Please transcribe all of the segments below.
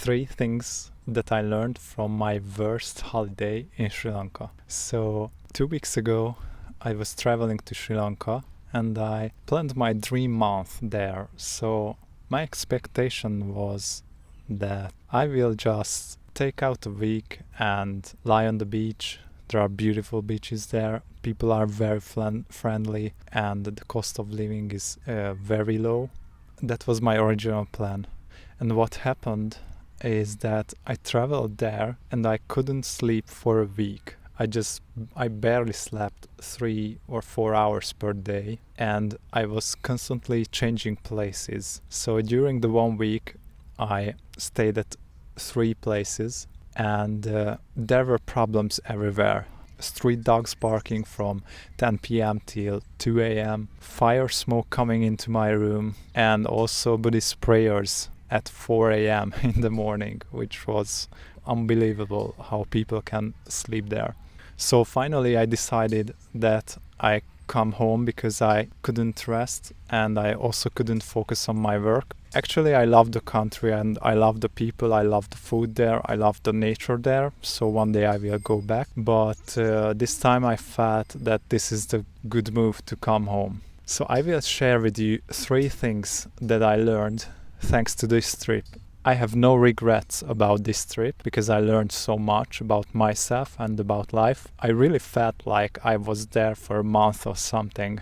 3 things that I learned from my worst holiday in Sri Lanka. So, 2 weeks ago, I was traveling to Sri Lanka and I planned my dream month there. So, my expectation was that I will just take out a week and lie on the beach. There are beautiful beaches there. People are very friendly and the cost of living is very low. That was my original plan. And what happened is that I traveled there and I couldn't sleep for a week. I barely slept 3 or 4 hours per day and I was constantly changing places. So during the 1 week I stayed at 3 places and there were problems everywhere. Street dogs barking from 10 p.m. till 2 a.m., fire smoke coming into my room, and also Buddhist prayers at 4 a.m. in the morning, which was unbelievable how people can sleep there. So finally I decided that I come home because I couldn't rest and I also couldn't focus on my work. Actually, I love the country and I love the people, I love the food there, I love the nature there, so one day I will go back. But this time I felt that this is the good move to come home. So I will share with you 3 things that I learned thanks to this trip. I have no regrets about this trip because I learned so much about myself and about life. I really felt like I was there for a month or something,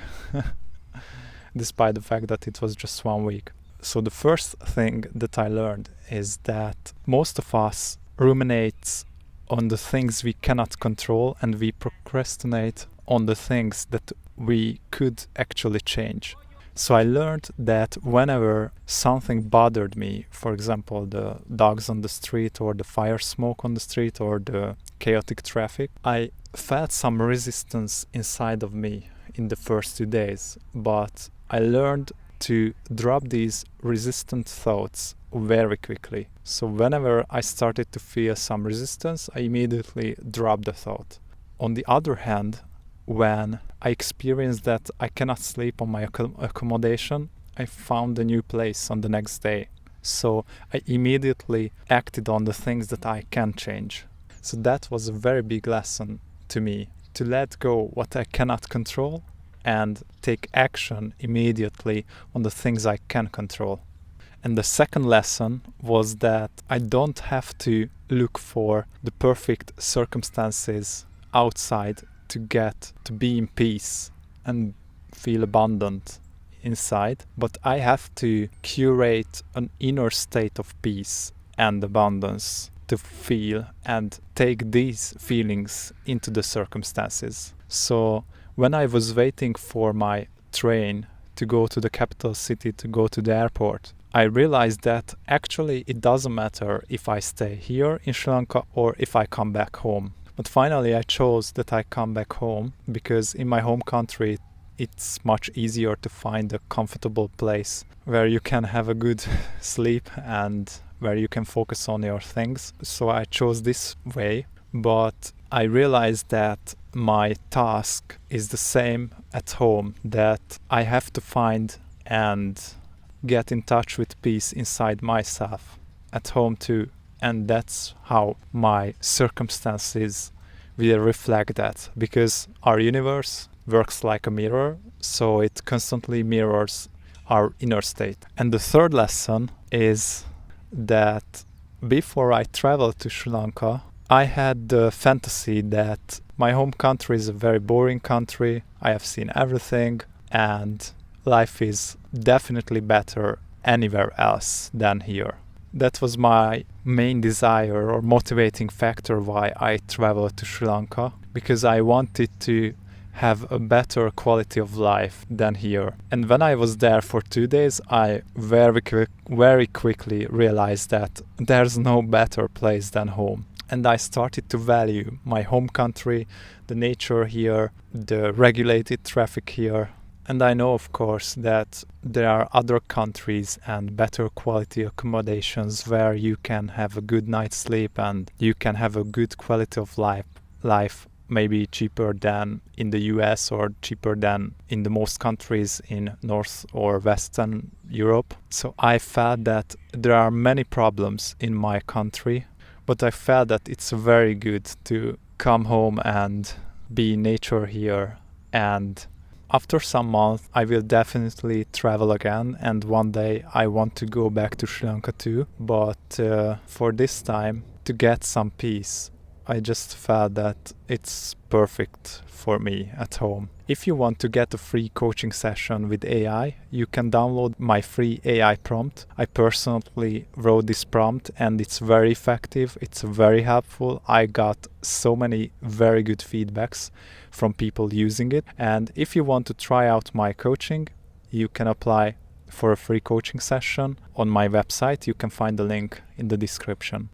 despite the fact that it was just 1 week. So the first thing that I learned is that most of us ruminate on the things we cannot control and we procrastinate on the things that we could actually change. So I learned that whenever something bothered me, for example, the dogs on the street or the fire smoke on the street or the chaotic traffic, I felt some resistance inside of me in the first 2 days. But I learned to drop these resistant thoughts very quickly. So whenever I started to feel some resistance, I immediately dropped the thought. On the other hand, when I experienced that I cannot sleep on my accommodation, I found a new place on the next day. So I immediately acted on the things that I can change. So that was a very big lesson to me, to let go what I cannot control and take action immediately on the things I can control. And the second lesson was that I don't have to look for the perfect circumstances outside to get to be in peace and feel abundant inside, but I have to curate an inner state of peace and abundance to feel and take these feelings into the circumstances. So when I was waiting for my train to go to the capital city, to go to the airport, I realized that actually it doesn't matter if I stay here in Sri Lanka or if I come back home. But finally I chose that I come back home because in my home country it's much easier to find a comfortable place where you can have a good sleep and where you can focus on your things. So I chose this way, but I realized that my task is the same at home, that I have to find and get in touch with peace inside myself at home too. And that's how my circumstances will reflect that, because our universe works like a mirror, so it constantly mirrors our inner state. And the third lesson is that before I traveled to Sri Lanka, I had the fantasy that my home country is a very boring country. I have seen everything and life is definitely better anywhere else than here. That was my main desire or motivating factor why I traveled to Sri Lanka, because I wanted to have a better quality of life than here. And when I was there for 2 days, I very quickly realized that there's no better place than home. And I started to value my home country, the nature here, the regulated traffic here. And I know, of course, that there are other countries and better quality accommodations where you can have a good night's sleep and you can have a good quality of life. maybe cheaper than in the US or cheaper than in the most countries in North or Western Europe. So I felt that there are many problems in my country, but I felt that it's very good to come home and be in nature here. And after some months, I will definitely travel again, and one day I want to go back to Sri Lanka too. But for this time, to get some peace, I just felt that it's perfect for me at home. If you want to get a free coaching session with AI, you can download my free AI prompt. I personally wrote this prompt and it's very effective, it's very helpful. I got so many very good feedbacks from people using it. And if you want to try out my coaching, you can apply for a free coaching session on my website. You can find the link in the description.